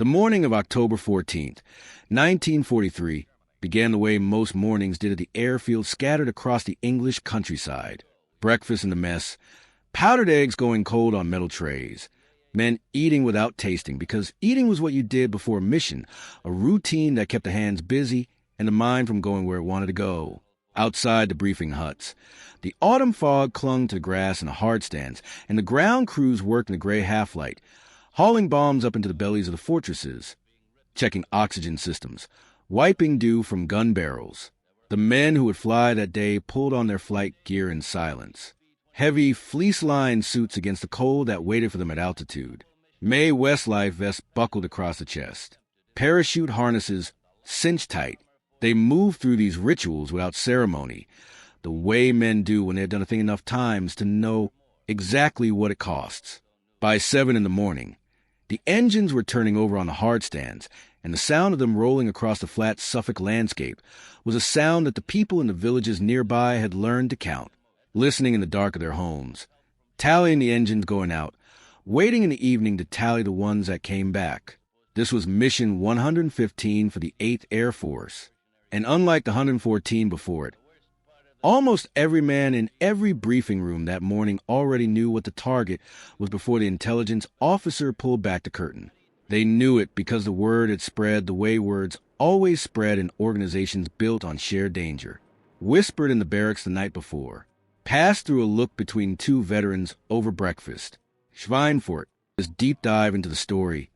The morning of October 14th, 1943, began the way most mornings did at the airfield scattered across the English countryside. Breakfast in the mess, powdered eggs going cold on metal trays, men eating without tasting because eating was what you did before a mission, a routine that kept the hands busy and the mind from going where it wanted to go. Outside the briefing huts, the autumn fog clung to the grass and the hard stands, and the ground crews worked in the gray half-light, hauling bombs up into the bellies of the fortresses, checking oxygen systems, wiping dew from gun barrels. The men who would fly that day pulled on their flight gear in silence. Heavy, fleece-lined suits against the cold that waited for them at altitude. Mae Westlife vests buckled across the chest. Parachute harnesses cinched tight. They moved through these rituals without ceremony, the way men do when they've done a thing enough times to know exactly what it costs. By 7 in the morning, the engines were turning over on the hard stands, and the sound of them rolling across the flat Suffolk landscape was a sound that the people in the villages nearby had learned to count, listening in the dark of their homes, tallying the engines going out, waiting in the evening to tally the ones that came back. This was Mission 115 for the 8th Air Force, and unlike the 114 before it, almost every man in every briefing room that morning already knew what the target was before the intelligence officer pulled back the curtain. They knew it because the word had spread the way words always spread in organizations built on shared danger. Whispered in the barracks the night before. Passed through a look between two veterans over breakfast. Schweinfurt, this deep dive into the story.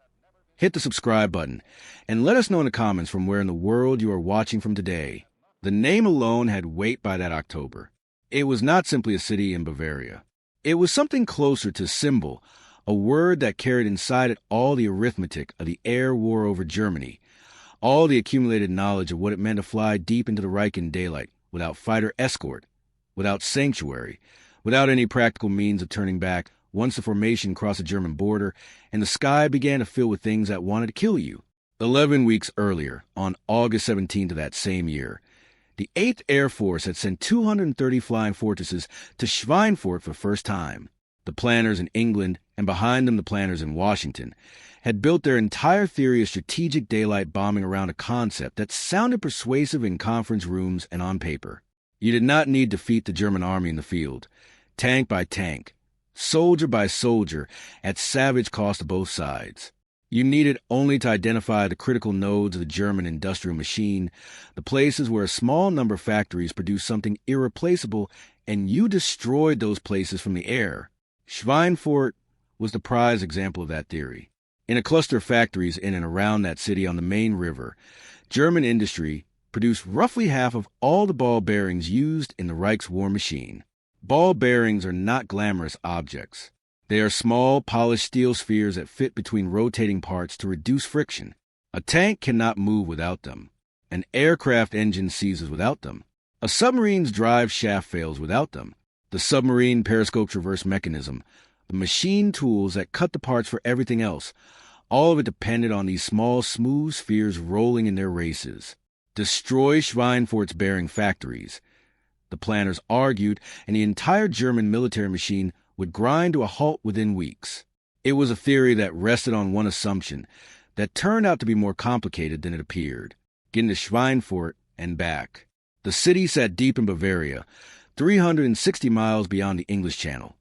Hit the subscribe button, and let us know in the comments from where in the world you are watching from today. The name alone had weight by that October. It was not simply a city in Bavaria. It was something closer to symbol, a word that carried inside it all the arithmetic of the air war over Germany, all the accumulated knowledge of what it meant to fly deep into the Reich in daylight, without fighter escort, without sanctuary, without any practical means of turning back once the formation crossed the German border and the sky began to fill with things that wanted to kill you. 11 weeks earlier, on August 17th of that same year, the 8th Air Force had sent 230 flying fortresses to Schweinfurt for the first time. The planners in England, and behind them the planners in Washington, had built their entire theory of strategic daylight bombing around a concept that sounded persuasive in conference rooms and on paper. You did not need to defeat the German army in the field, tank by tank, soldier by soldier, at savage cost to both sides. You needed only to identify the critical nodes of the German industrial machine, the places where a small number of factories produced something irreplaceable, and you destroyed those places from the air. Schweinfurt was the prize example of that theory. In a cluster of factories in and around that city on the main river, German industry produced roughly half of all the ball bearings used in the Reich's war machine. Ball bearings are not glamorous objects. They are small, polished steel spheres that fit between rotating parts to reduce friction. A tank cannot move without them. An aircraft engine seizes without them. A submarine's drive shaft fails without them. The submarine periscope traverse mechanism, the machine tools that cut the parts for everything else, all of it depended on these small, smooth spheres rolling in their races. Destroy Schweinfurt's bearing factories, the planners argued, and the entire German military machine would grind to a halt within weeks. It was a theory that rested on one assumption that turned out to be more complicated than it appeared: getting to Schweinfurt and back. The city sat deep in Bavaria, 360 miles beyond the English Channel,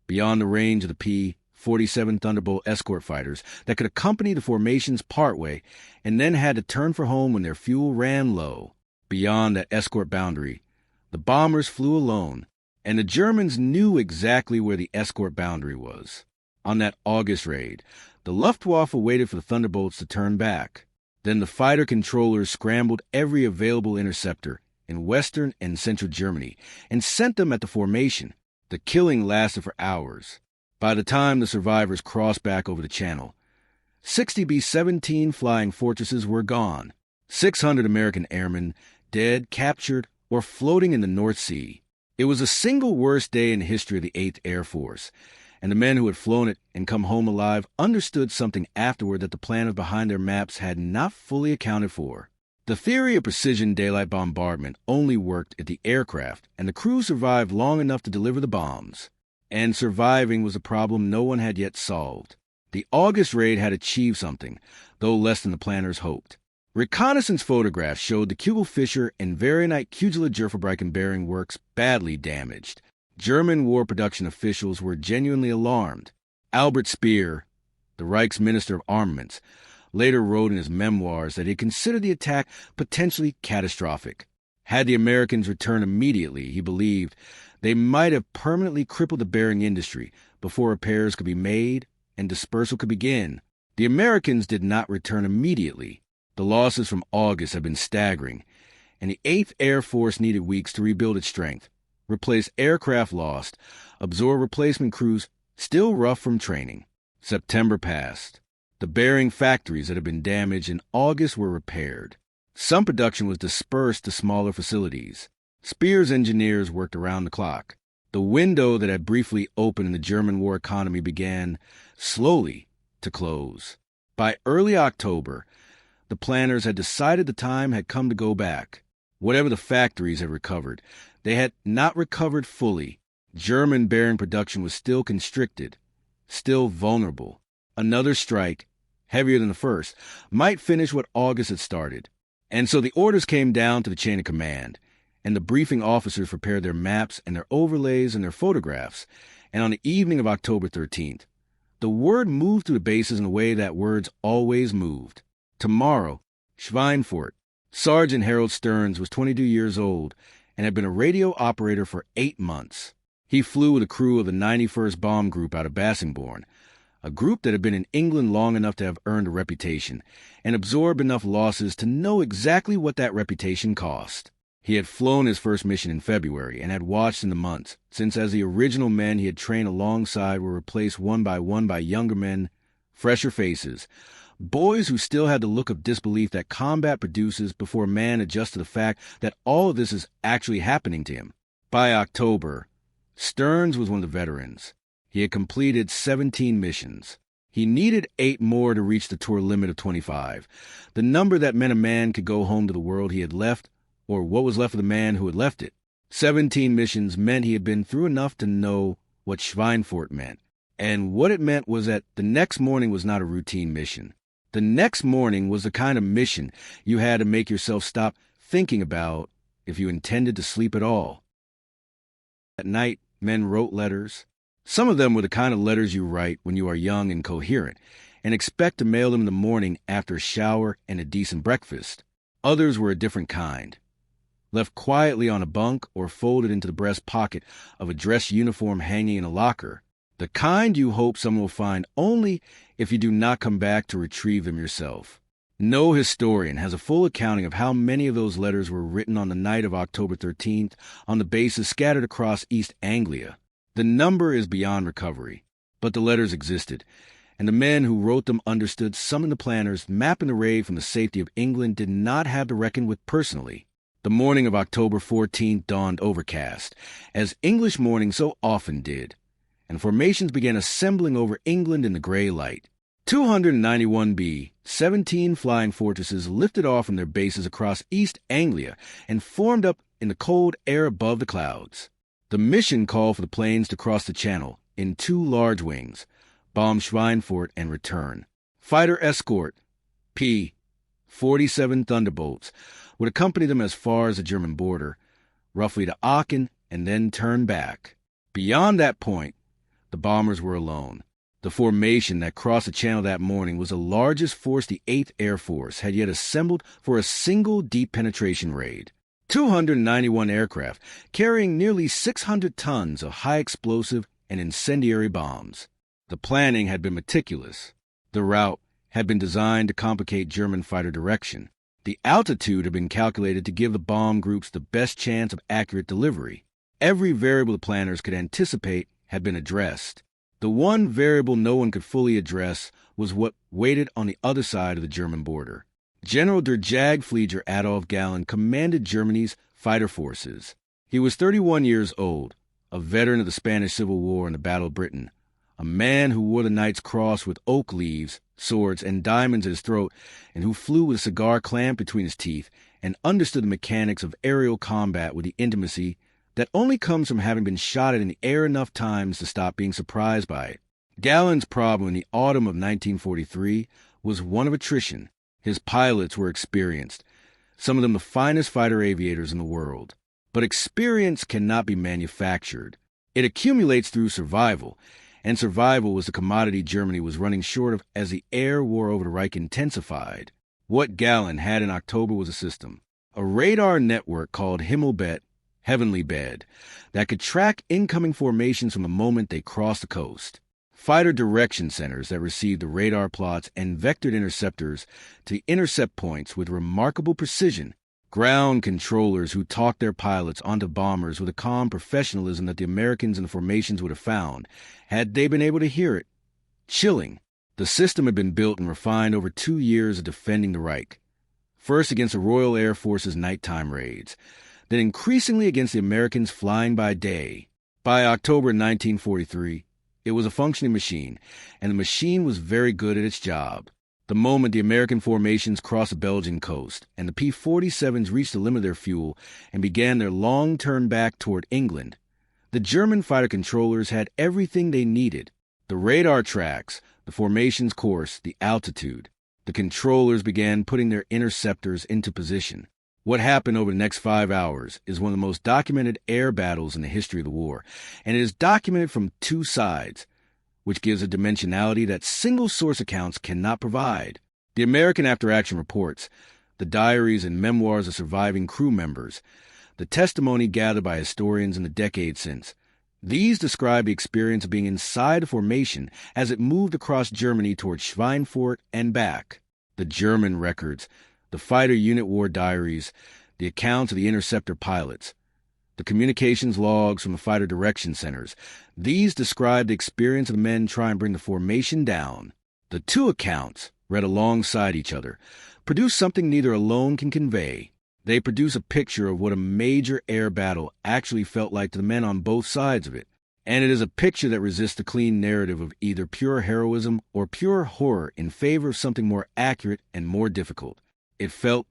beyond the range of the P-47 Thunderbolt escort fighters that could accompany the formations partway and then had to turn for home when their fuel ran low. Beyond that escort boundary, the bombers flew alone, and the Germans knew exactly where the escort boundary was. On that August raid, the Luftwaffe waited for the Thunderbolts to turn back. Then the fighter controllers scrambled every available interceptor in western and central Germany and sent them at the formation. The killing lasted for hours. By the time the survivors crossed back over the channel, 60 B-17 flying fortresses were gone, 600 American airmen dead, captured, or floating in the North Sea. It was the single worst day in the history of the 8th Air Force, and the men who had flown it and come home alive understood something afterward that the planners behind their maps had not fully accounted for. The theory of precision daylight bombardment only worked if the aircraft and the crew survived long enough to deliver the bombs. And surviving was a problem no one had yet solved. The August raid had achieved something, though less than the planners hoped. Reconnaissance photographs showed the Kugelfischer and Varianite Kugela bearing works badly damaged. German war production officials were genuinely alarmed. Albert Speer, the Reich's Minister of Armaments, later wrote in his memoirs that he considered the attack potentially catastrophic. Had the Americans returned immediately, he believed, they might have permanently crippled the bearing industry before repairs could be made and dispersal could begin. The Americans did not return immediately. The losses from August had been staggering, and the 8th Air Force needed weeks to rebuild its strength, replace aircraft lost, absorb replacement crews still rough from training. September passed. The bearing factories that had been damaged in August were repaired. Some production was dispersed to smaller facilities. Speer's engineers worked around the clock. The window that had briefly opened in the German war economy began, slowly, to close. By early October, the planners had decided the time had come to go back. Whatever the factories had recovered, they had not recovered fully. German bearing production was still constricted, still vulnerable. Another strike, heavier than the first, might finish what August had started. And so the orders came down to the chain of command, and the briefing officers prepared their maps and their overlays and their photographs. And on the evening of October 13th, the word moved through the bases in a way that words always moved. Tomorrow, Schweinfurt. Sergeant Harold Stearns was 22 years old and had been a radio operator for 8 months. He flew with a crew of the 91st Bomb Group out of Bassingbourn, a group that had been in England long enough to have earned a reputation and absorbed enough losses to know exactly what that reputation cost. He had flown his first mission in February and had watched in the months, since as the original men he had trained alongside were replaced one by younger men, fresher faces, boys who still had the look of disbelief that combat produces before a man adjusts to the fact that all of this is actually happening to him. By October, Stearns was one of the veterans. He had completed 17 missions. He needed 8 more to reach the tour limit of 25, the number that meant a man could go home to the world he had left, or what was left of the man who had left it. 17 missions meant he had been through enough to know what Schweinfurt meant. And what it meant was that the next morning was not a routine mission. The next morning was the kind of mission you had to make yourself stop thinking about if you intended to sleep at all. At night, men wrote letters. Some of them were the kind of letters you write when you are young and coherent, and expect to mail them in the morning after a shower and a decent breakfast. Others were a different kind, left quietly on a bunk or folded into the breast pocket of a dress uniform hanging in a locker. The kind you hope someone will find only if you do not come back to retrieve them yourself. No historian has a full accounting of how many of those letters were written on the night of October 13th on the bases scattered across East Anglia. The number is beyond recovery, but the letters existed, and the men who wrote them understood some of the planners mapping the raid from the safety of England did not have to reckon with personally. The morning of October 14th dawned overcast, as English mornings so often did, and formations began assembling over England in the gray light. 291 B-17 flying fortresses lifted off from their bases across East Anglia and formed up in the cold air above the clouds. The mission called for the planes to cross the channel in 2 large wings, bomb Schweinfurt and return. Fighter escort P-47 Thunderbolts would accompany them as far as the German border, roughly to Aachen, and then turn back. Beyond that point, the bombers were alone. The formation that crossed the channel that morning was the largest force the 8th Air Force had yet assembled for a single deep penetration raid. 291 aircraft, carrying nearly 600 tons of high-explosive and incendiary bombs. The planning had been meticulous. The route had been designed to complicate German fighter direction. The altitude had been calculated to give the bomb groups the best chance of accurate delivery. Every variable the planners could anticipate had been addressed. The one variable no one could fully address was what waited on the other side of the German border. General der Jagdflieger Adolf Galland commanded Germany's fighter forces. He was 31 years old, a veteran of the Spanish Civil War and the Battle of Britain, a man who wore the Knight's Cross with oak leaves, swords, and diamonds at his throat, and who flew with a cigar clamped between his teeth and understood the mechanics of aerial combat with the intimacy that only comes from having been shot at in the air enough times to stop being surprised by it. Gallen's problem in the autumn of 1943 was one of attrition. His pilots were experienced, some of them the finest fighter aviators in the world. But experience cannot be manufactured. It accumulates through survival, and survival was the commodity Germany was running short of as the air war over the Reich intensified. What Gallen had in October was a system, a radar network called Himmelbett, Heavenly Bed, that could track incoming formations from the moment they crossed the coast. Fighter direction centers that received the radar plots and vectored interceptors to intercept points with remarkable precision. Ground controllers who talked their pilots onto bombers with a calm professionalism that the Americans in the formations would have found, had they been able to hear it. Chilling. The system had been built and refined over 2 years of defending the Reich. First against the Royal Air Force's nighttime raids, then increasingly against the Americans flying by day. By October 1943, it was a functioning machine, and the machine was very good at its job. The moment the American formations crossed the Belgian coast, and the P-47s reached the limit of their fuel and began their long turn back toward England, the German fighter controllers had everything they needed: the radar tracks, the formation's course, the altitude. The controllers began putting their interceptors into position. What happened over the next 5 hours is one of the most documented air battles in the history of the war, and it is documented from 2 sides, which gives a dimensionality that single-source accounts cannot provide. The American after-action reports, the diaries and memoirs of surviving crew members, the testimony gathered by historians in the decades since. These describe the experience of being inside a formation as it moved across Germany toward Schweinfurt and back. The German records, the fighter unit war diaries, the accounts of the interceptor pilots, the communications logs from the fighter direction centers. These describe the experience of the men trying to bring the formation down. The 2 accounts, read alongside each other, produce something neither alone can convey. They produce a picture of what a major air battle actually felt like to the men on both sides of it. And it is a picture that resists the clean narrative of either pure heroism or pure horror in favor of something more accurate and more difficult. It felt,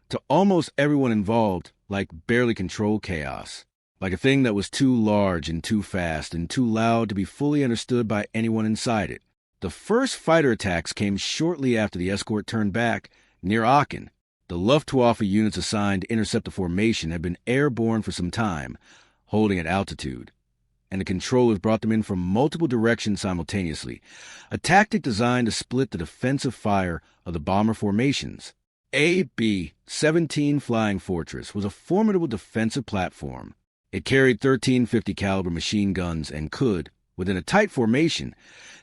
to almost everyone involved, like barely controlled chaos, like a thing that was too large and too fast and too loud to be fully understood by anyone inside it. The first fighter attacks came shortly after the escort turned back near Aachen. The Luftwaffe units assigned to intercept the formation had been airborne for some time, holding at altitude, and the controllers brought them in from multiple directions simultaneously, a tactic designed to split the defensive fire of the bomber formations. A B-17 Flying Fortress was a formidable defensive platform. It carried 1350 caliber machine guns and could, within a tight formation,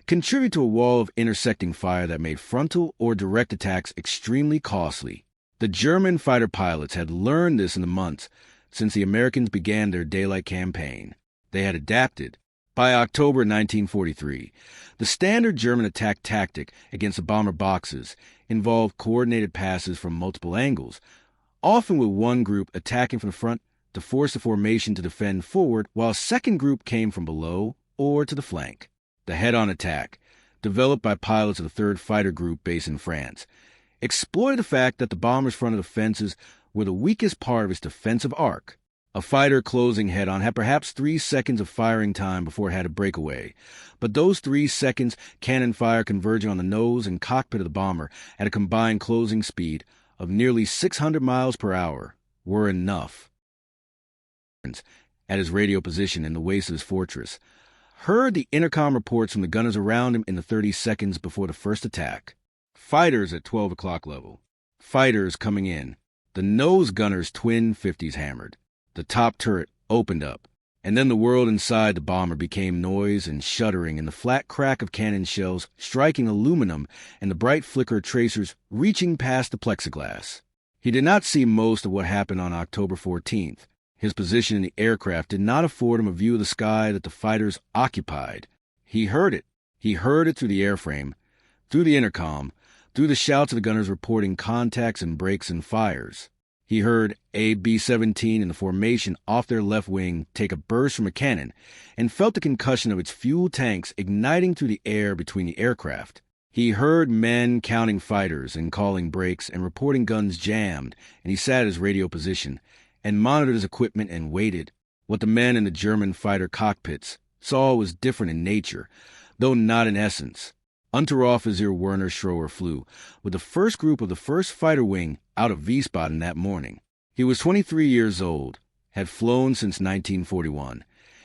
contribute to a wall of intersecting fire that made frontal or direct attacks extremely costly. The German fighter pilots had learned this in the months since the Americans began their daylight campaign. They had adapted. By October 1943, the standard German attack tactic against the bomber boxes involved coordinated passes from multiple angles, often with one group attacking from the front to force the formation to defend forward, while a second group came from below or to the flank. The head-on attack, developed by pilots of the 3rd Fighter Group based in France, exploited the fact that the bomber's front of the fences were the weakest part of its defensive arc. A fighter closing head-on had perhaps 3 seconds of firing time before it had to break away, but those 3 seconds, cannon fire converging on the nose and cockpit of the bomber at a combined closing speed of nearly 600 miles per hour, were enough. At his radio position in the waist of his fortress, heard the intercom reports from the gunners around him in the 30 seconds before the first attack. Fighters at 12 o'clock level. Fighters coming in. The nose gunner's twin 50s hammered. The top turret opened up, and then the world inside the bomber became noise and shuddering and the flat crack of cannon shells striking aluminum and the bright flicker of tracers reaching past the plexiglass. He did not see most of what happened on October 14th. His position in the aircraft did not afford him a view of the sky that the fighters occupied. He heard it. He heard it through the airframe, through the intercom, through the shouts of the gunners reporting contacts and breaks and fires. He heard a B-17 in the formation off their left wing take a burst from a cannon and felt the concussion of its fuel tanks igniting through the air between the aircraft. He heard men counting fighters and calling breaks and reporting guns jammed, and he sat at his radio position and monitored his equipment and waited. What the men in the German fighter cockpits saw was different in nature, though not in essence. Unteroffizier Werner Schroer flew with the first group of the first fighter wing out of Wiesbaden that morning. He was 23 years old, had flown since 1941,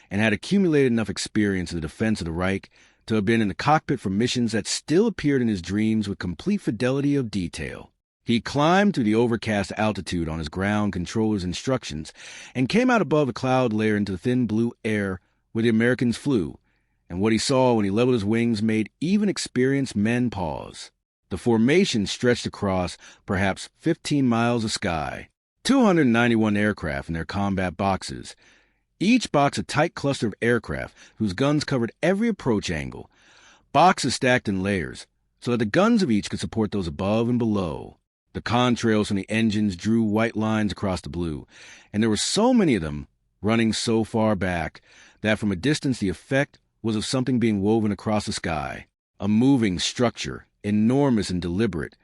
and had accumulated enough experience in the defense of the Reich to have been in the cockpit for missions that still appeared in his dreams with complete fidelity of detail. He climbed through the overcast altitude on his ground controller's instructions and came out above the cloud layer into the thin blue air where the Americans flew, and what he saw when he leveled his wings made even experienced men pause. The formation stretched across perhaps 15 miles of sky. 291 aircraft in their combat boxes, each box a tight cluster of aircraft whose guns covered every approach angle, boxes stacked in layers so that the guns of each could support those above and below. The contrails from the engines drew white lines across the blue, and there were so many of them running so far back that from a distance the effect was of something being woven across the sky, a moving structure, enormous and deliberate,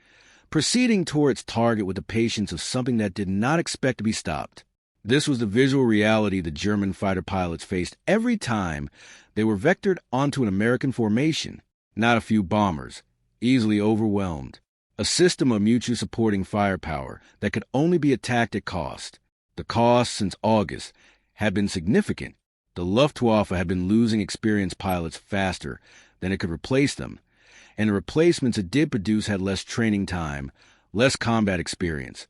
proceeding toward its target with the patience of something that did not expect to be stopped. This was the visual reality the German fighter pilots faced every time they were vectored onto an American formation, not a few bombers, easily overwhelmed. A system of mutually supporting firepower that could only be attacked at cost. The cost, since August, had been significant. The Luftwaffe had been losing experienced pilots faster than it could replace them, and the replacements it did produce had less training time, less combat experience,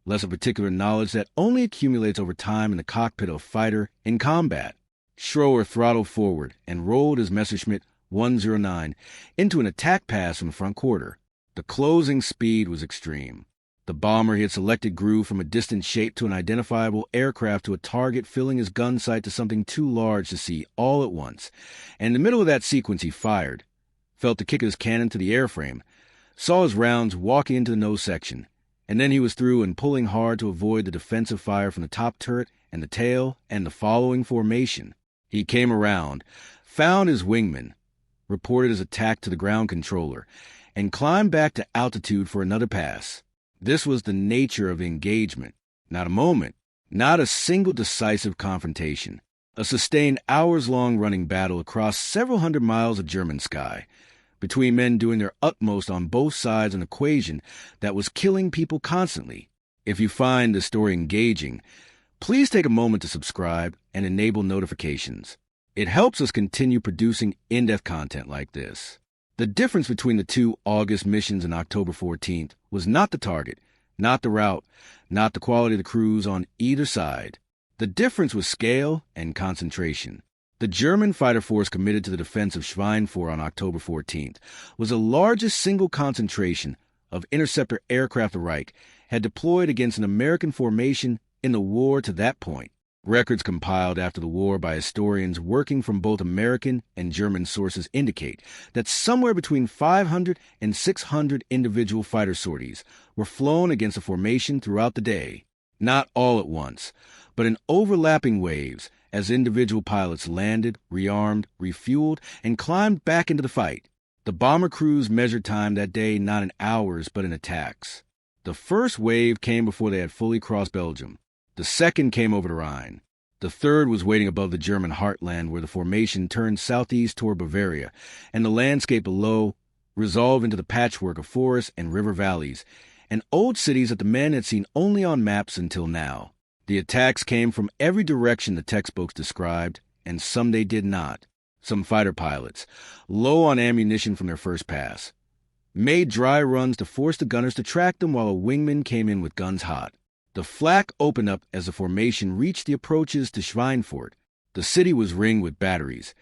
less of particular knowledge that only accumulates over time in the cockpit of a fighter in combat. Schroer throttled forward and rolled his Messerschmitt 109 into an attack pass from the front quarter. The closing speed was extreme. The bomber he had selected grew from a distant shape to an identifiable aircraft to a target filling his gun sight to something too large to see all at once, and in the middle of that sequence he fired, felt the kick of his cannon to the airframe, saw his rounds walking into the nose section, and then he was through and pulling hard to avoid the defensive fire from the top turret and the tail and the following formation. He came around, found his wingman, reported his attack to the ground controller, and climbed back to altitude for another pass. This was the nature of the engagement. Not a moment, not a single decisive confrontation. A sustained hours-long running battle across several hundred miles of German sky, between men doing their utmost on both sides of an equation that was killing people constantly. If you find this story engaging, please take a moment to subscribe and enable notifications. It helps us continue producing in-depth content like this. The difference between the two August missions and October 14th was not the target, not the route, not the quality of the crews on either side. The difference was scale and concentration. The German fighter force committed to the defense of Schweinfurt on October 14th was the largest single concentration of interceptor aircraft the Reich had deployed against an American formation in the war to that point. Records compiled after the war by historians working from both American and German sources indicate that somewhere between 500 and 600 individual fighter sorties were flown against the formation throughout the day. Not all at once, but in overlapping waves as individual pilots landed, rearmed, refueled, and climbed back into the fight. The bomber crews measured time that day not in hours but in attacks. The first wave came before they had fully crossed Belgium. The second came over the Rhine. The third was waiting above the German heartland where the formation turned southeast toward Bavaria, and the landscape below resolved into the patchwork of forests and river valleys, and old cities that the men had seen only on maps until now. The attacks came from every direction the textbooks described, and some they did not. Some fighter pilots, low on ammunition from their first pass, made dry runs to force the gunners to track them while a wingman came in with guns hot. The flak opened up as the formation reached the approaches to Schweinfurt. The city was ringed with batteries,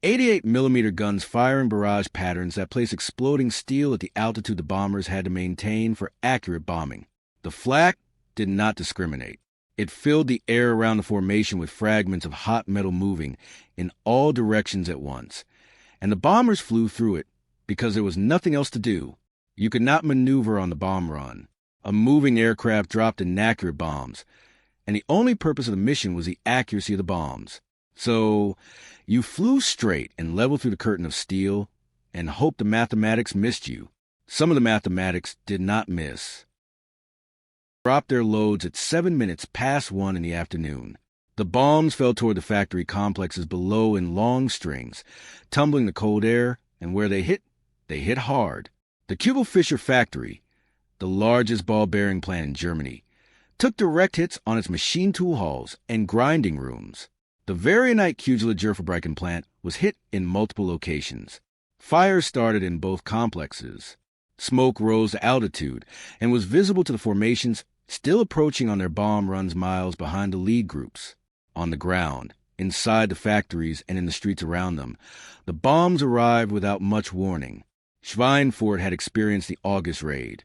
88mm guns firing barrage patterns that placed exploding steel at the altitude the bombers had to maintain for accurate bombing. The flak did not discriminate. It filled the air around the formation with fragments of hot metal moving in all directions at once, and the bombers flew through it because there was nothing else to do. You could not maneuver on the bomb run. A moving aircraft dropped inaccurate bombs, and the only purpose of the mission was the accuracy of the bombs. So you flew straight and leveled through the curtain of steel and hoped the mathematics missed you. Some of the mathematics did not miss. Dropped their loads at 7 minutes past 1 in the afternoon. The bombs fell toward the factory complexes below in long strings, tumbling the cold air And where they hit hard. The Kugelfischer factory, the largest ball bearing plant in Germany, took direct hits on its machine tool halls and grinding rooms. The Varianite Kugler-Dürferbrücken plant was hit in multiple locations. Fires started in both complexes. Smoke rose to altitude and was visible to the formations still approaching on their bomb runs miles behind the lead groups. On the ground, inside the factories and in the streets around them, the bombs arrived without much warning. Schweinfurt had experienced the August raid,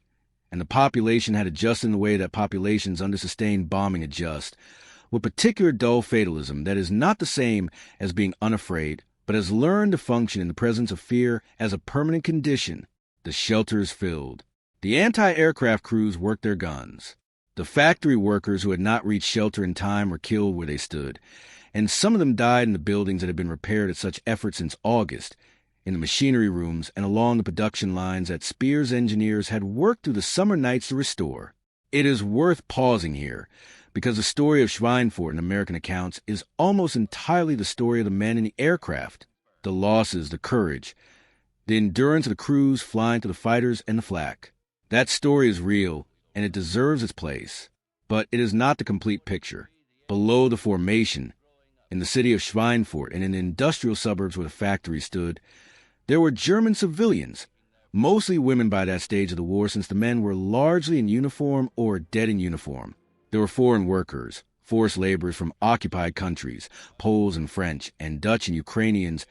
and the population had adjusted in the way that populations under sustained bombing adjust, with particular dull fatalism that is not the same as being unafraid, but has learned to function in the presence of fear as a permanent condition. The shelters filled. The anti-aircraft crews worked their guns. The factory workers who had not reached shelter in time were killed where they stood, and some of them died in the buildings that had been repaired at such effort since August, in the machinery rooms and along the production lines that Speer's engineers had worked through the summer nights to restore. It is worth pausing here, because the story of Schweinfurt in American accounts is almost entirely the story of the men in the aircraft, the losses, the courage, the endurance of the crews flying to the fighters and the flak. That story is real, and it deserves its place, but it is not the complete picture. Below the formation, in the city of Schweinfurt and in the industrial suburbs where the factory stood, there were German civilians, mostly women by that stage of the war since the men were largely in uniform or dead in uniform. There were foreign workers, forced laborers from occupied countries, Poles and French, and Dutch and Ukrainians,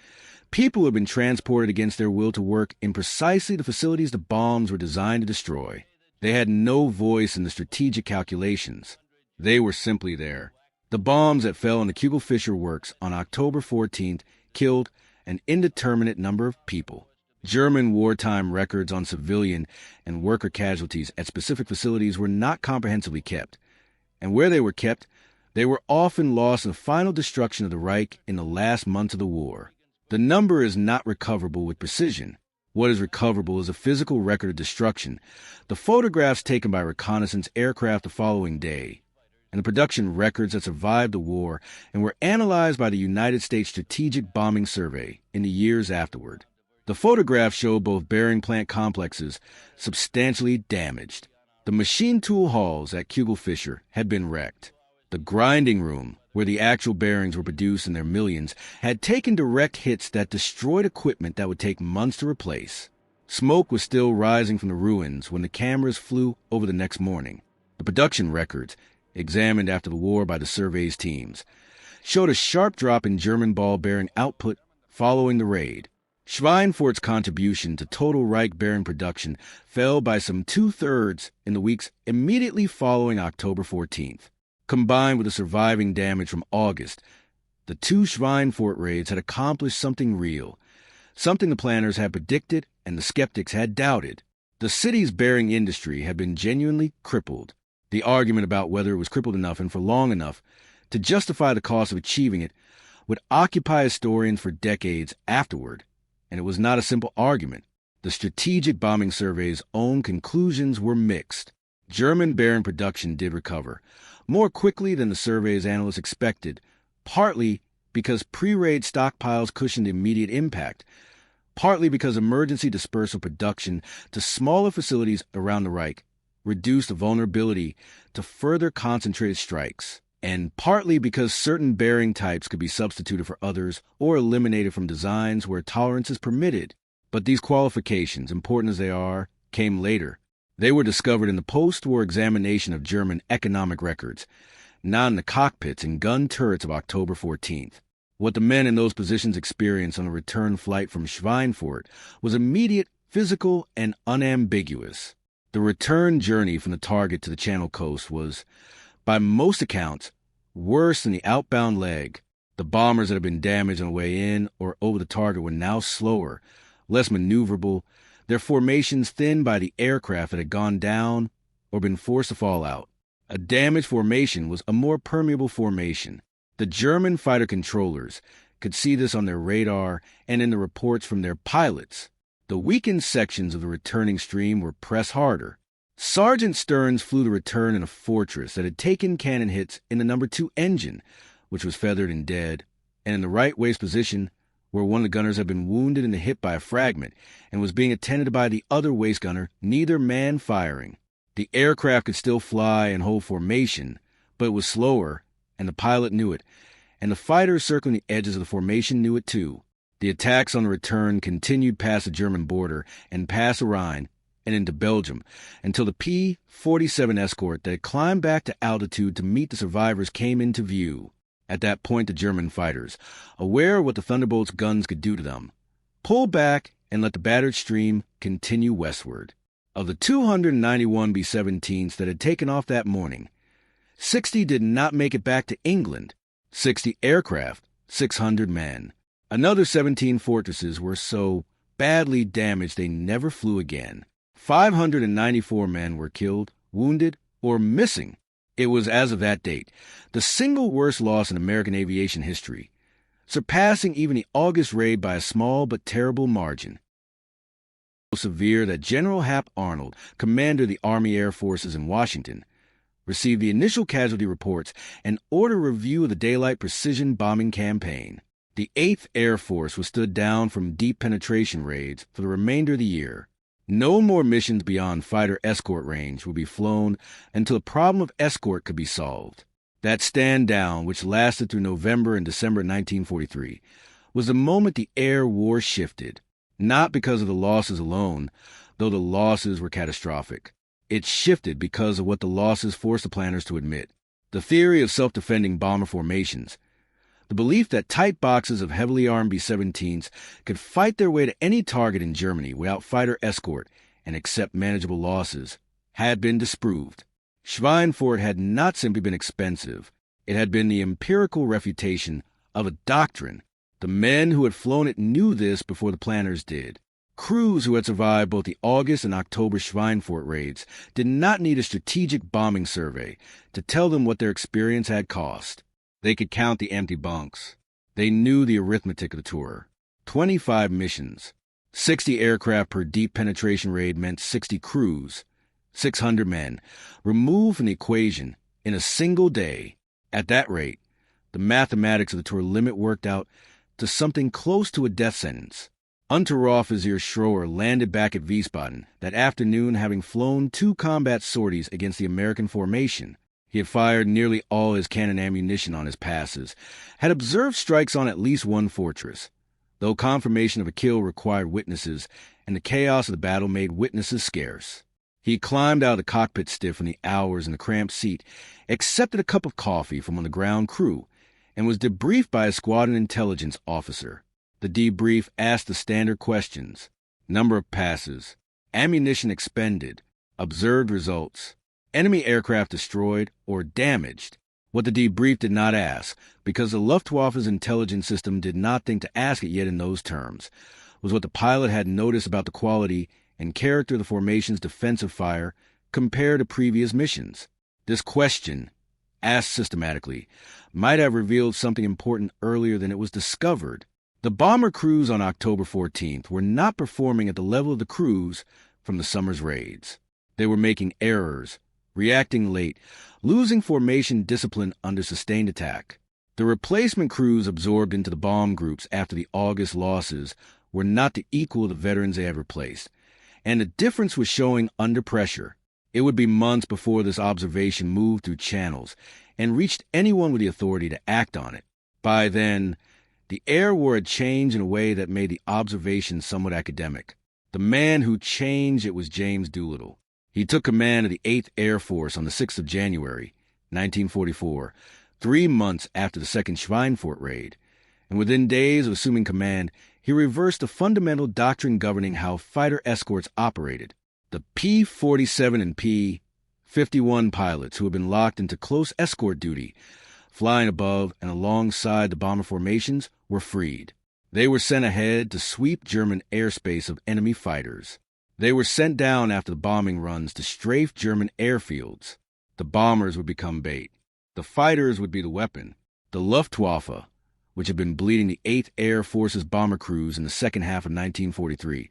people who had been transported against their will to work in precisely the facilities the bombs were designed to destroy. They had no voice in the strategic calculations. They were simply there. The bombs that fell on the Kugelfischer works on October 14th killed an indeterminate number of people. German wartime records on civilian and worker casualties at specific facilities were not comprehensively kept, and where they were kept, they were often lost in the final destruction of the Reich in the last months of the war. The number is not recoverable with precision. What is recoverable is a physical record of destruction, the photographs taken by reconnaissance aircraft the following day, and the production records that survived the war and were analyzed by the United States Strategic Bombing Survey in the years afterward. The photographs show both bearing plant complexes substantially damaged. The machine tool halls at Kugelfischer had been wrecked. The grinding room, where the actual bearings were produced in their millions, had taken direct hits that destroyed equipment that would take months to replace. Smoke was still rising from the ruins when the cameras flew over the next morning. The production records, examined after the war by the survey's teams, showed a sharp drop in German ball bearing output following the raid. Schweinfurt's contribution to total Reich bearing production fell by some 2/3 in the weeks immediately following October 14th. Combined with the surviving damage from August, the two Schweinfurt raids had accomplished something real, something the planners had predicted and the skeptics had doubted. The city's bearing industry had been genuinely crippled. The argument about whether it was crippled enough and for long enough to justify the cost of achieving it would occupy historians for decades afterward, and it was not a simple argument. The Strategic Bombing Survey's own conclusions were mixed. German bearing production did recover, more quickly than the survey's analysts expected, partly because pre-raid stockpiles cushioned immediate impact, partly because emergency dispersal production to smaller facilities around the Reich reduced the vulnerability to further concentrated strikes, and partly because certain bearing types could be substituted for others or eliminated from designs where tolerance is permitted. But these qualifications, important as they are, came later. They were discovered in the post-war examination of German economic records, not in the cockpits and gun turrets of October 14th. What the men in those positions experienced on the return flight from Schweinfurt was immediate, physical, and unambiguous. The return journey from the target to the Channel coast was, by most accounts, worse than the outbound leg. The bombers that had been damaged on the way in or over the target were now slower, less maneuverable, their formations thinned by the aircraft that had gone down or been forced to fall out. A damaged formation was a more permeable formation. The German fighter controllers could see this on their radar and in the reports from their pilots. The weakened sections of the returning stream were pressed harder. Sergeant Stearns flew to return in a fortress that had taken cannon hits in the No. 2 engine, which was feathered and dead, and in the right waist position where one of the gunners had been wounded in the hip by a fragment and was being attended by the other waist gunner, neither man firing. The aircraft could still fly and hold formation, but it was slower, and the pilot knew it, and the fighters circling the edges of the formation knew it too. The attacks on the return continued past the German border and past the Rhine and into Belgium until the P-47 escort that had climbed back to altitude to meet the survivors came into view. At that point, the German fighters, aware of what the Thunderbolt's guns could do to them, pulled back and let the battered stream continue westward. Of the 291 B-17s that had taken off that morning, 60 did not make it back to England. 60 aircraft, 600 men. Another 17 fortresses were so badly damaged they never flew again. 594 men were killed, wounded, or missing. It was, as of that date, the single worst loss in American aviation history, surpassing even the August raid by a small but terrible margin. So severe that General Hap Arnold, commander of the Army Air Forces in Washington, received the initial casualty reports and ordered a review of the daylight precision bombing campaign. The 8th Air Force was stood down from deep penetration raids for the remainder of the year. No more missions beyond fighter escort range would be flown until the problem of escort could be solved. That stand down, which lasted through November and December 1943, was the moment the air war shifted, not because of the losses alone, though the losses were catastrophic. It shifted because of what the losses forced the planners to admit. The theory of self-defending bomber formations, the belief that tight boxes of heavily armed B-17s could fight their way to any target in Germany without fighter escort and accept manageable losses, had been disproved. Schweinfurt had not simply been expensive. It had been the empirical refutation of a doctrine. The men who had flown it knew this before the planners did. Crews who had survived both the August and October Schweinfurt raids did not need a strategic bombing survey to tell them what their experience had cost. They could count the empty bunks. They knew the arithmetic of the tour. 25 missions. 60 aircraft per deep penetration raid meant 60 crews, 600 men, removed from the equation in a single day. At that rate, the mathematics of the tour limit worked out to something close to a death sentence. Unteroffizier Schroer landed back at Wiesbaden that afternoon, having flown 2 combat sorties against the American formation. He had fired nearly all his cannon ammunition on his passes, had observed strikes on at least one fortress, though confirmation of a kill required witnesses, and the chaos of the battle made witnesses scarce. He climbed out of the cockpit stiff from the hours in the cramped seat, accepted a cup of coffee from one of the ground crew, and was debriefed by a squadron intelligence officer. The debrief asked the standard questions: number of passes, ammunition expended, observed results, enemy aircraft destroyed or damaged. What the debrief did not ask, because the Luftwaffe's intelligence system did not think to ask it yet in those terms, was what the pilot had noticed about the quality and character of the formation's defensive fire compared to previous missions. This question, asked systematically, might have revealed something important earlier than it was discovered. The bomber crews on October 14th were not performing at the level of the crews from the summer's raids. They were making errors, reacting late, losing formation discipline under sustained attack. The replacement crews absorbed into the bomb groups after the August losses were not the equal of the veterans they had replaced, and the difference was showing under pressure. It would be months before this observation moved through channels and reached anyone with the authority to act on it. By then, the air war had changed in a way that made the observation somewhat academic. The man who changed it was James Doolittle. He took command of the 8th Air Force on the 6th of January, 1944, 3 months after the second Schweinfurt raid, and within days of assuming command, he reversed the fundamental doctrine governing how fighter escorts operated. The P-47 and P-51 pilots who had been locked into close escort duty, flying above and alongside the bomber formations, were freed. They were sent ahead to sweep German airspace of enemy fighters. They were sent down after the bombing runs to strafe German airfields. The bombers would become bait. The fighters would be the weapon. The Luftwaffe, which had been bleeding the 8th Air Force's bomber crews in the second half of 1943,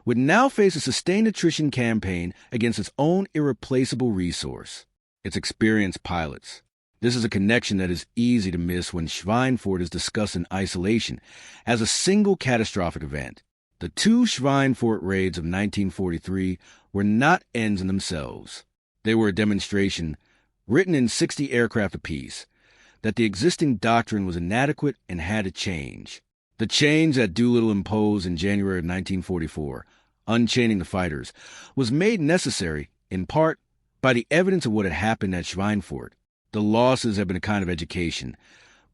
would now face a sustained attrition campaign against its own irreplaceable resource, its experienced pilots. This is a connection that is easy to miss when Schweinfurt is discussed in isolation as a single catastrophic event. The two Schweinfurt raids of 1943 were not ends in themselves. They were a demonstration, written in 60 aircraft apiece, that the existing doctrine was inadequate and had to change. The change that Doolittle imposed in January of 1944, unchaining the fighters, was made necessary, in part, by the evidence of what had happened at Schweinfurt. The losses had been a kind of education,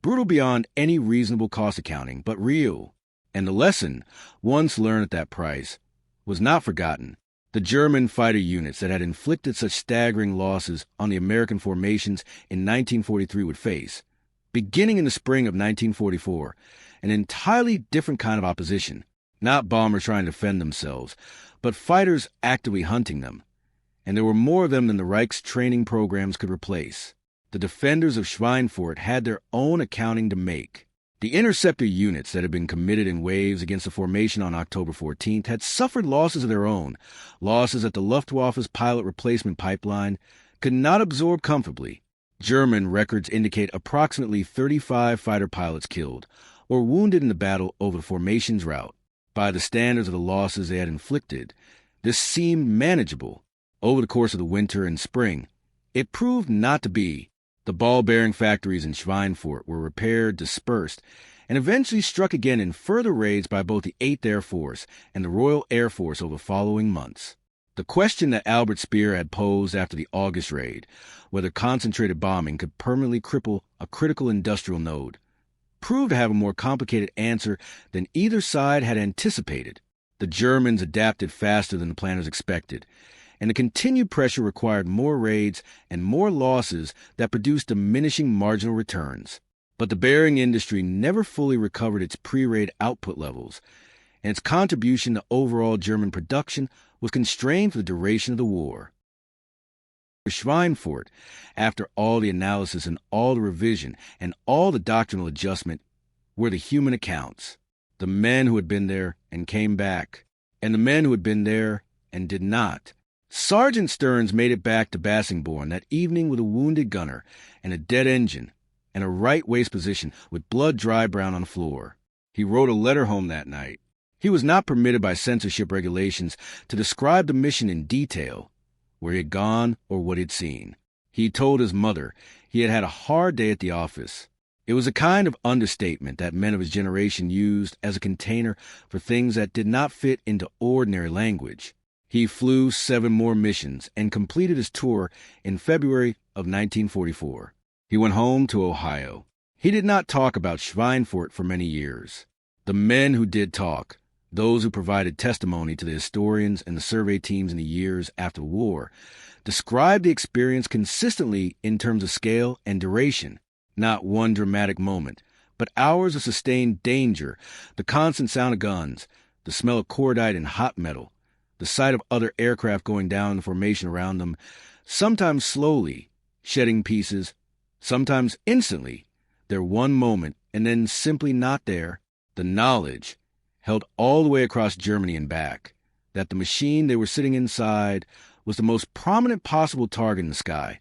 brutal beyond any reasonable cost accounting, but real. And the lesson, once learned at that price, was not forgotten. The German fighter units that had inflicted such staggering losses on the American formations in 1943 would face, beginning in the spring of 1944, an entirely different kind of opposition, not bombers trying to defend themselves, but fighters actively hunting them. And there were more of them than the Reich's training programs could replace. The defenders of Schweinfurt had their own accounting to make. The interceptor units that had been committed in waves against the formation on October 14th had suffered losses of their own, losses that the Luftwaffe's pilot replacement pipeline could not absorb comfortably. German records indicate approximately 35 fighter pilots killed or wounded in the battle over the formation's route. By the standards of the losses they had inflicted, this seemed manageable. Over the course of the winter and spring, it proved not to be. The ball-bearing factories in Schweinfurt were repaired, dispersed, and eventually struck again in further raids by both the 8th Air Force and the Royal Air Force over the following months. The question that Albert Speer had posed after the August raid, whether concentrated bombing could permanently cripple a critical industrial node, proved to have a more complicated answer than either side had anticipated. The Germans adapted faster than the planners expected, and the continued pressure required more raids and more losses that produced diminishing marginal returns. But the bearing industry never fully recovered its pre-raid output levels, and its contribution to overall German production was constrained for the duration of the war. For Schweinfurt, after all the analysis and all the revision and all the doctrinal adjustment, were the human accounts. The men who had been there and came back, and the men who had been there and did not. Sergeant Stearns made it back to Bassingbourn that evening with a wounded gunner and a dead engine and a right waist position with blood dry brown on the floor. He wrote a letter home that night. He was not permitted by censorship regulations to describe the mission in detail, where he had gone or what he had seen. He told his mother he had had a hard day at the office. It was a kind of understatement that men of his generation used as a container for things that did not fit into ordinary language. He flew 7 more missions and completed his tour in February of 1944. He went home to Ohio. He did not talk about Schweinfurt for many years. The men who did talk, those who provided testimony to the historians and the survey teams in the years after the war, described the experience consistently in terms of scale and duration. Not one dramatic moment, but hours of sustained danger, the constant sound of guns, the smell of cordite and hot metal, the sight of other aircraft going down in the formation around them, sometimes slowly, shedding pieces, sometimes instantly, their one moment, and then simply not there. The knowledge, held all the way across Germany and back, that the machine they were sitting inside was the most prominent possible target in the sky,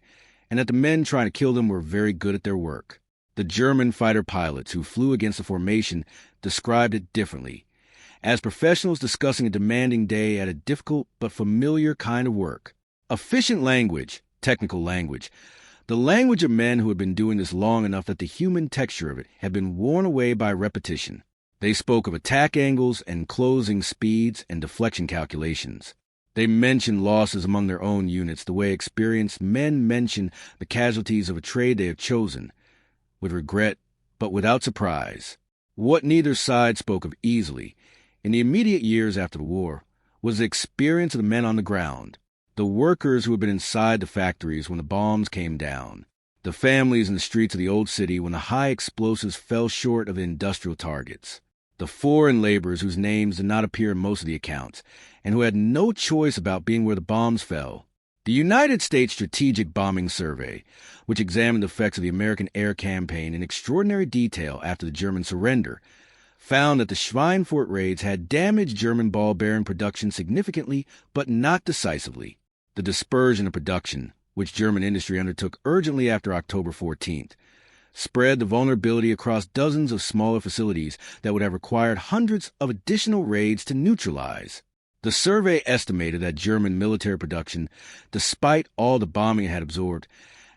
and that the men trying to kill them were very good at their work. The German fighter pilots who flew against the formation described it differently, as professionals discussing a demanding day at a difficult but familiar kind of work. Efficient language, technical language, the language of men who had been doing this long enough that the human texture of it had been worn away by repetition. They spoke of attack angles and closing speeds and deflection calculations. They mentioned losses among their own units the way experienced men mention the casualties of a trade they have chosen, with regret but without surprise. What neither side spoke of easily, in the immediate years after the war, was the experience of the men on the ground, the workers who had been inside the factories when the bombs came down, the families in the streets of the old city when the high explosives fell short of the industrial targets, the foreign laborers whose names did not appear in most of the accounts, and who had no choice about being where the bombs fell. The United States Strategic Bombing Survey, which examined the effects of the American air campaign in extraordinary detail after the German surrender, found that the Schweinfurt raids had damaged German ball-bearing production significantly, but not decisively. The dispersion of production, which German industry undertook urgently after October 14th, spread the vulnerability across dozens of smaller facilities that would have required hundreds of additional raids to neutralize. The survey estimated that German military production, despite all the bombing it had absorbed,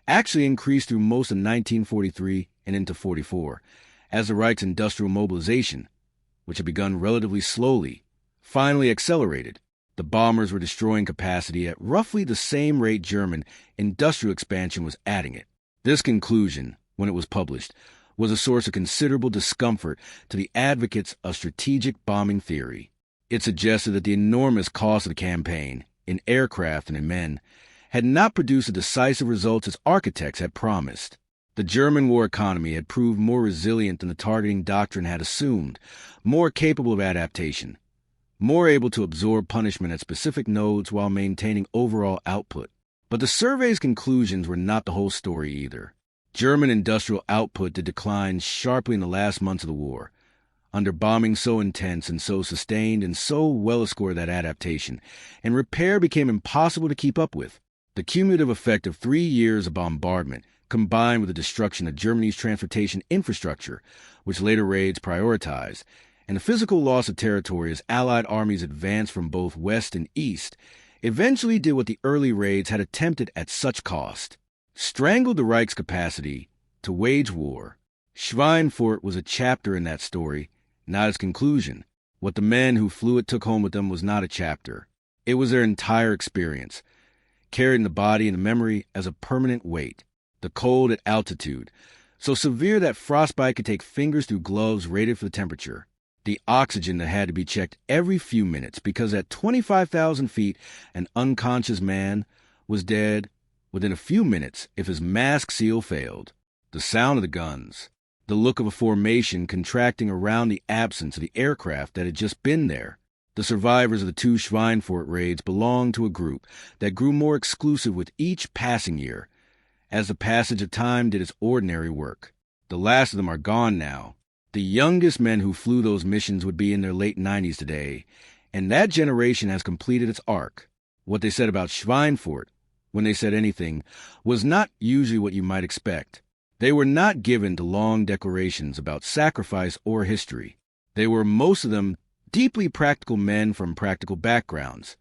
actually increased through most of 1943 and into 44, as the Reich's industrial mobilization, which had begun relatively slowly, finally accelerated. The bombers were destroying capacity at roughly the same rate German industrial expansion was adding it. This conclusion, when it was published, was a source of considerable discomfort to the advocates of strategic bombing theory. It suggested that the enormous cost of the campaign, in aircraft and in men, had not produced the decisive results its architects had promised. The German war economy had proved more resilient than the targeting doctrine had assumed, more capable of adaptation, more able to absorb punishment at specific nodes while maintaining overall output. But the survey's conclusions were not the whole story either. German industrial output did decline sharply in the last months of the war. Under bombing so intense and so sustained and so well-escorted that adaptation, and repair became impossible to keep up with. The cumulative effect of 3 years of bombardment, combined with the destruction of Germany's transportation infrastructure, which later raids prioritized, and the physical loss of territory as Allied armies advanced from both west and east, eventually did what the early raids had attempted at such cost: strangled the Reich's capacity to wage war. Schweinfurt was a chapter in that story, not its conclusion. What the men who flew it took home with them was not a chapter. It was their entire experience, carried in the body and the memory as a permanent weight. The cold at altitude, so severe that frostbite could take fingers through gloves rated for the temperature. The oxygen that had to be checked every few minutes because at 25,000 feet, an unconscious man was dead within a few minutes if his mask seal failed. The sound of the guns, the look of a formation contracting around the absence of the aircraft that had just been there. The survivors of the 2 Schweinfurt raids belonged to a group that grew more exclusive with each passing year, as the passage of time did its ordinary work. The last of them are gone now. The youngest men who flew those missions would be in their late 90s today, and that generation has completed its arc. What they said about Schweinfurt, when they said anything, was not usually what you might expect. They were not given to long declarations about sacrifice or history. They were, most of them, deeply practical men from practical backgrounds,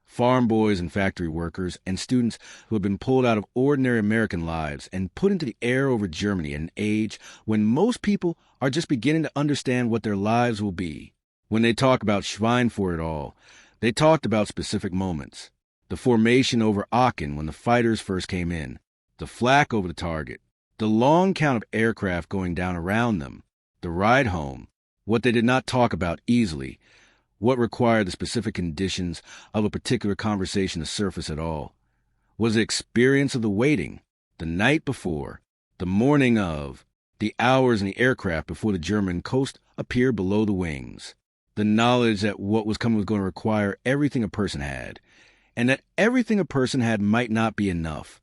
farm boys and factory workers and students who had been pulled out of ordinary American lives and put into the air over Germany at an age when most people are just beginning to understand what their lives will be. When they talk about Schweinfurt at all, they talked about specific moments. The formation over Aachen when the fighters first came in, the flak over the target, the long count of aircraft going down around them, the ride home. What they did not talk about easily, what required the specific conditions of a particular conversation to surface at all, was the experience of the waiting, the night before, the morning of, the hours in the aircraft before the German coast appeared below the wings, the knowledge that what was coming was going to require everything a person had, and that everything a person had might not be enough.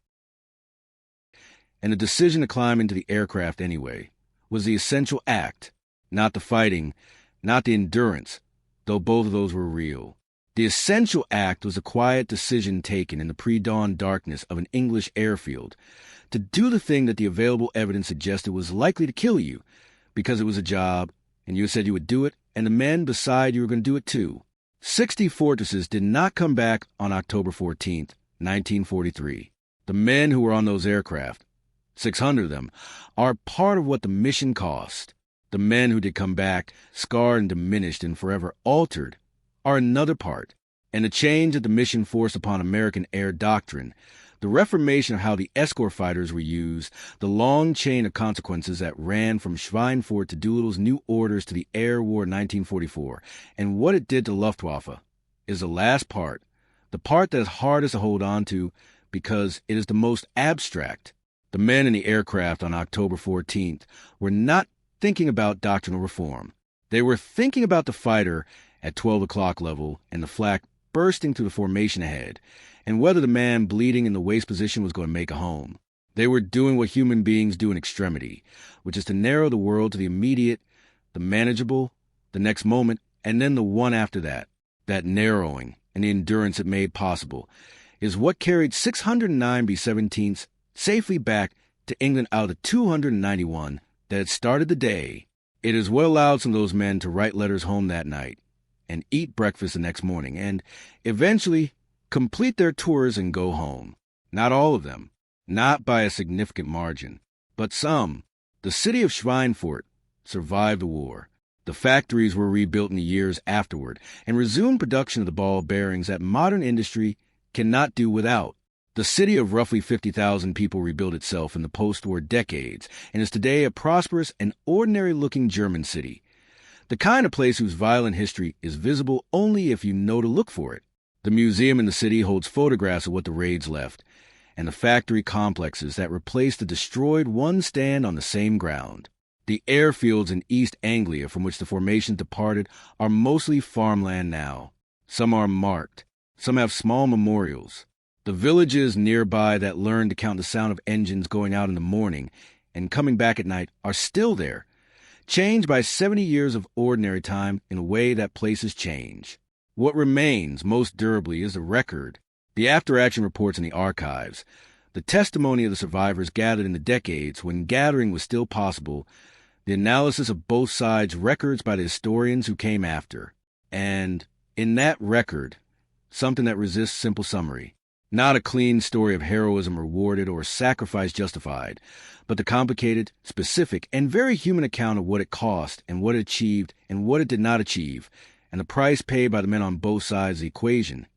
And the decision to climb into the aircraft anyway was the essential act, not the fighting, not the endurance, though both of those were real. The essential act was a quiet decision taken in the pre-dawn darkness of an English airfield to do the thing that the available evidence suggested was likely to kill you, because it was a job, and you said you would do it, and the men beside you were going to do it too. 60 fortresses did not come back on October 14th, 1943. The men who were on those aircraft, 600 of them, are part of what the mission cost. The men who did come back, scarred and diminished and forever altered, are another part. And the change that the mission forced upon American air doctrine, the reformation of how the escort fighters were used, the long chain of consequences that ran from Schweinfurt to Doolittle's new orders to the air war in 1944, and what it did to Luftwaffe, is the last part, the part that is hardest to hold on to because it is the most abstract. The men in the aircraft on October 14th were not thinking about doctrinal reform. They were thinking about the fighter at 12 o'clock level and the flak bursting through the formation ahead, and whether the man bleeding in the waist position was going to make a home. They were doing what human beings do in extremity, which is to narrow the world to the immediate, the manageable, the next moment, and then the one after that. That narrowing and the endurance it made possible is what carried 609 B-17s safely back to England out of the 291 that had started the day. It is what allowed some of those men to write letters home that night and eat breakfast the next morning and eventually complete their tours and go home. Not all of them, not by a significant margin, but some. The city of Schweinfurt survived the war. The factories were rebuilt in the years afterward and resumed production of the ball bearings that modern industry cannot do without. The city of roughly 50,000 people rebuilt itself in the post-war decades and is today a prosperous and ordinary-looking German city. The kind of place whose violent history is visible only if you know to look for it. The museum in the city holds photographs of what the raids left, and the factory complexes that replaced the destroyed ones stand on the same ground. The airfields in East Anglia from which the formation departed are mostly farmland now. Some are marked. Some have small memorials. The villages nearby that learned to count the sound of engines going out in the morning and coming back at night are still there, changed by 70 years of ordinary time in a way that places change. What remains most durably is the record, the after-action reports in the archives, the testimony of the survivors gathered in the decades when gathering was still possible, the analysis of both sides' records by the historians who came after, and, in that record, something that resists simple summary. Not a clean story of heroism rewarded or sacrifice justified, but the complicated, specific, and very human account of what it cost and what it achieved and what it did not achieve, and the price paid by the men on both sides of the equation,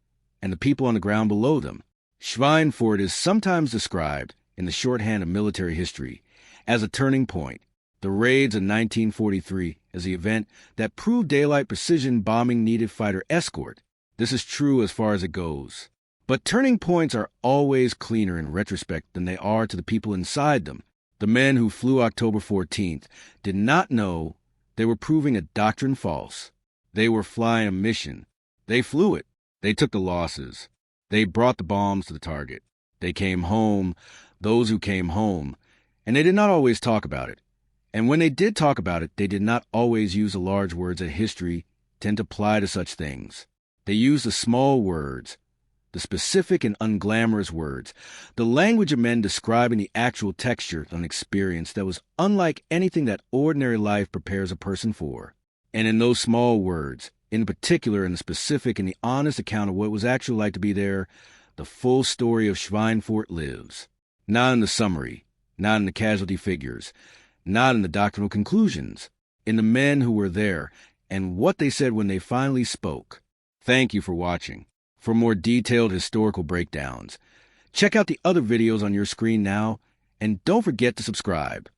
and the people on the ground below them. Schweinfurt is sometimes described, in the shorthand of military history, as a turning point. The raids of 1943 as the event that proved daylight precision bombing needed fighter escort. This is true as far as it goes. But turning points are always cleaner in retrospect than they are to the people inside them. The men who flew October 14th did not know they were proving a doctrine false. They were flying a mission. They flew it. They took the losses. They brought the bombs to the target. They came home, those who came home, and they did not always talk about it. And when they did talk about it, they did not always use the large words that history tend to apply to such things. They used the small words, the specific and unglamorous words, the language of men describing the actual texture of an experience that was unlike anything that ordinary life prepares a person for. And in those small words, in particular in the specific and the honest account of what it was actually like to be there, the full story of Schweinfurt lives. Not in the summary, not in the casualty figures, not in the doctrinal conclusions, in the men who were there and what they said when they finally spoke. Thank you for watching. For more detailed historical breakdowns, check out the other videos on your screen now, and don't forget to subscribe.